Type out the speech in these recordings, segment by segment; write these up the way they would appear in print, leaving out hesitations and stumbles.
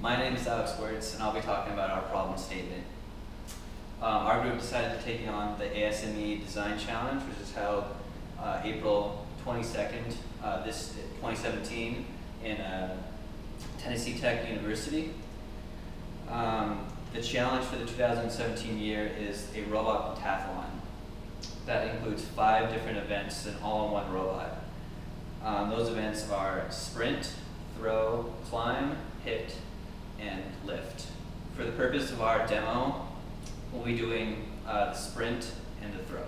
My name is Alex Wertz, and I'll be talking about our problem statement. Our group decided to take on the ASME Design Challenge, which is held April 22nd, this 2017 in Tennessee Tech University. The challenge for the 2017 year is a robot pentathlon. That includes 5 different events and all in one robot. Those events are sprint, throw, climb, hit, and lift. For the purpose of our demo, we'll be doing the sprint and the throw.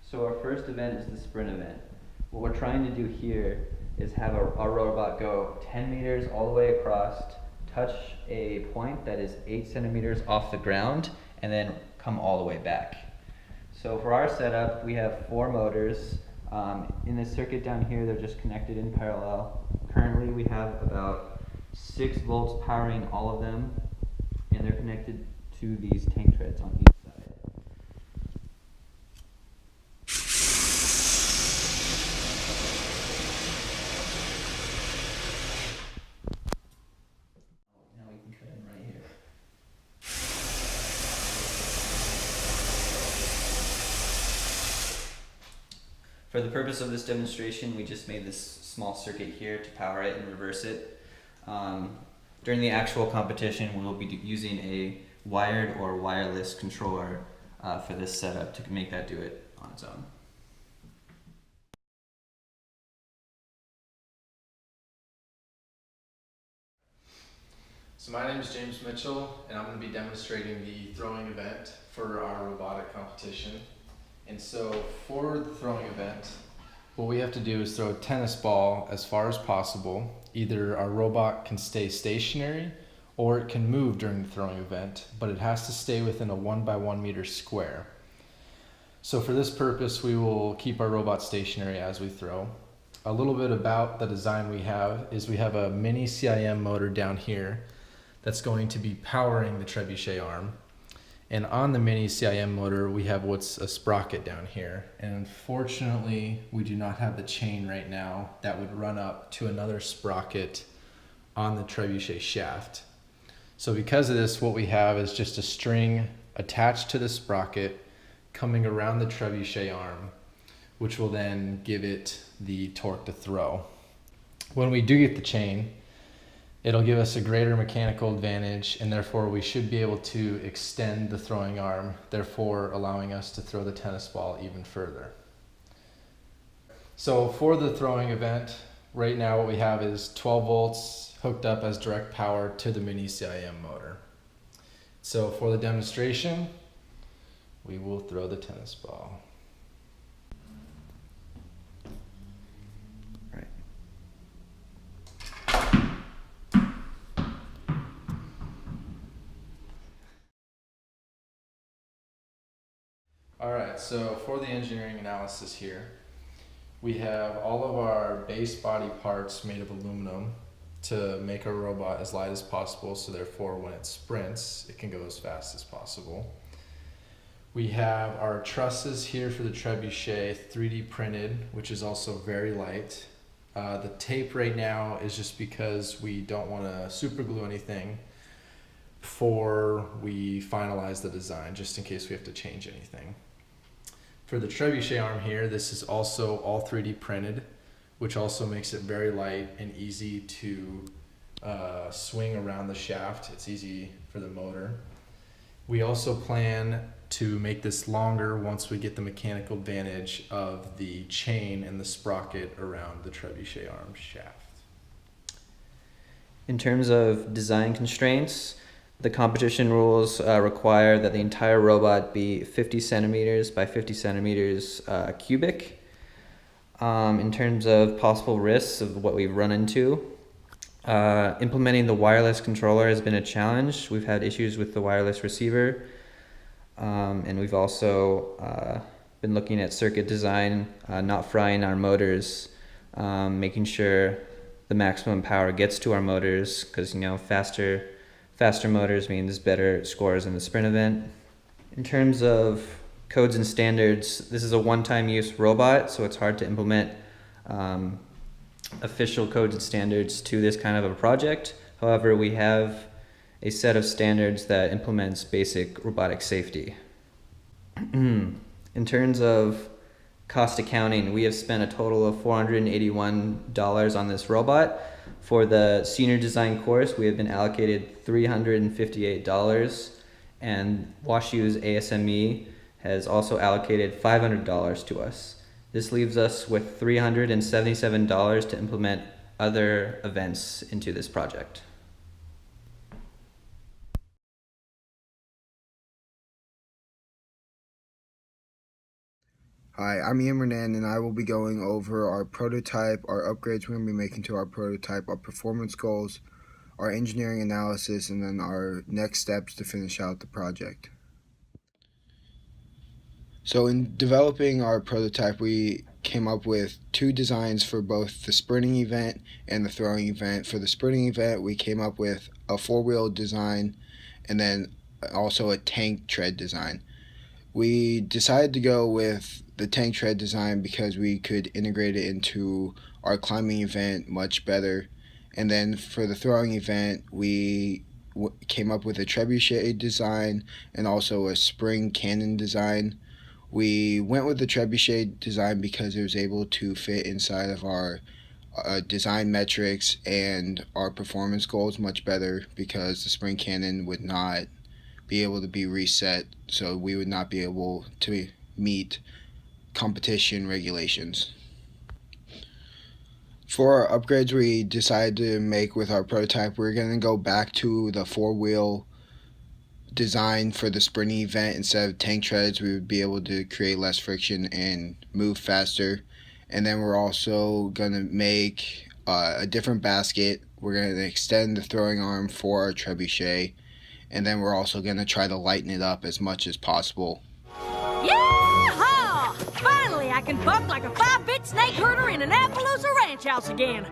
So our first event is the sprint event. What we're trying to do here is have our robot go 10 meters all the way across, touch a point that is 8 centimeters off the ground, and then come all the way back. So for our setup, we have 4 motors. In this circuit down here, they're just connected in parallel. Currently, we have about 6 volts powering all of them, and they're connected to these tank treads on each side. Now we can cut in right here. For the purpose of this demonstration, we just made this small circuit here to power it and reverse it. During the actual competition, we will be using a wired or wireless controller for this setup to make that do it on its own. So my name is James Mitchell, and I'm going to be demonstrating the throwing event for our robotic competition. And so for the throwing event, what we have to do is throw a tennis ball as far as possible. Either our robot can stay stationary or it can move during the throwing event, but it has to stay within a 1 by 1 meter square. So for this purpose, we will keep our robot stationary as we throw. A little bit about the design we have is we have a mini CIM motor down here that's going to be powering the trebuchet arm. And on the mini CIM motor, we have what's a sprocket down here. And unfortunately, we do not have the chain right now that would run up to another sprocket on the trebuchet shaft. So because of this, what we have is just a string attached to the sprocket coming around the trebuchet arm, which will then give it the torque to throw. When we do get the chain, it'll give us a greater mechanical advantage, and therefore we should be able to extend the throwing arm, therefore allowing us to throw the tennis ball even further. So for the throwing event, right now what we have is 12 volts hooked up as direct power to the mini CIM motor. So for the demonstration, we will throw the tennis ball. Alright, so for the engineering analysis here, we have all of our base body parts made of aluminum to make our robot as light as possible, so therefore when it sprints, it can go as fast as possible. We have our trusses here for the trebuchet 3D printed, which is also very light. The tape right now is just because we don't want to super glue anything before we finalize the design, just in case we have to change anything. For the trebuchet arm here, this is also all 3D printed, which also makes it very light and easy to swing around the shaft. It's easy for the motor. We also plan to make this longer once we get the mechanical advantage of the chain and the sprocket around the trebuchet arm shaft. In terms of design constraints, the competition rules require that the entire robot be 50 centimeters by 50 centimeters cubic. In terms of possible risks of what we've run into, implementing the wireless controller has been a challenge. We've had issues with the wireless receiver, and we've also been looking at circuit design, not frying our motors, making sure the maximum power gets to our motors, because faster motors means better scores in the sprint event. In terms of codes and standards. This is a one-time use robot, so it's hard to implement official codes and standards to this kind of a project. However, we have a set of standards that implements basic robotic safety. In terms of cost accounting, we have spent a total of $481 on this robot. For the senior design course, we have been allocated $358, and WashU's ASME has also allocated $500 to us. This leaves us with $377 to implement other events into this project. Hi, I'm Ian Renan, and I will be going over our prototype, our upgrades we're going to be making to our prototype, our performance goals, our engineering analysis, and then our next steps to finish out the project. So in developing our prototype, we came up with two designs for both the sprinting event and the throwing event. For the sprinting event, we came up with a four-wheel design and then also a tank tread design. We decided to go with the tank tread design because we could integrate it into our climbing event much better. And then for the throwing event, we came up with a trebuchet design and also a spring cannon design. We went with the trebuchet design because it was able to fit inside of our design metrics and our performance goals much better, because the spring cannon would not be able to be reset, so we would not be able to meet competition regulations. For our upgrades we decided to make with our prototype, we're going to go back to the four-wheel design for the sprinting event. Instead of tank treads, we would be able to create less friction and move faster. And then we're also going to make a different basket. We're going to extend the throwing arm for our trebuchet, and then we're also going to try to lighten it up as much as possible. Yeehaw! Finally, I can buck like a 5-bit snake herder in an Appaloosa ranch house again.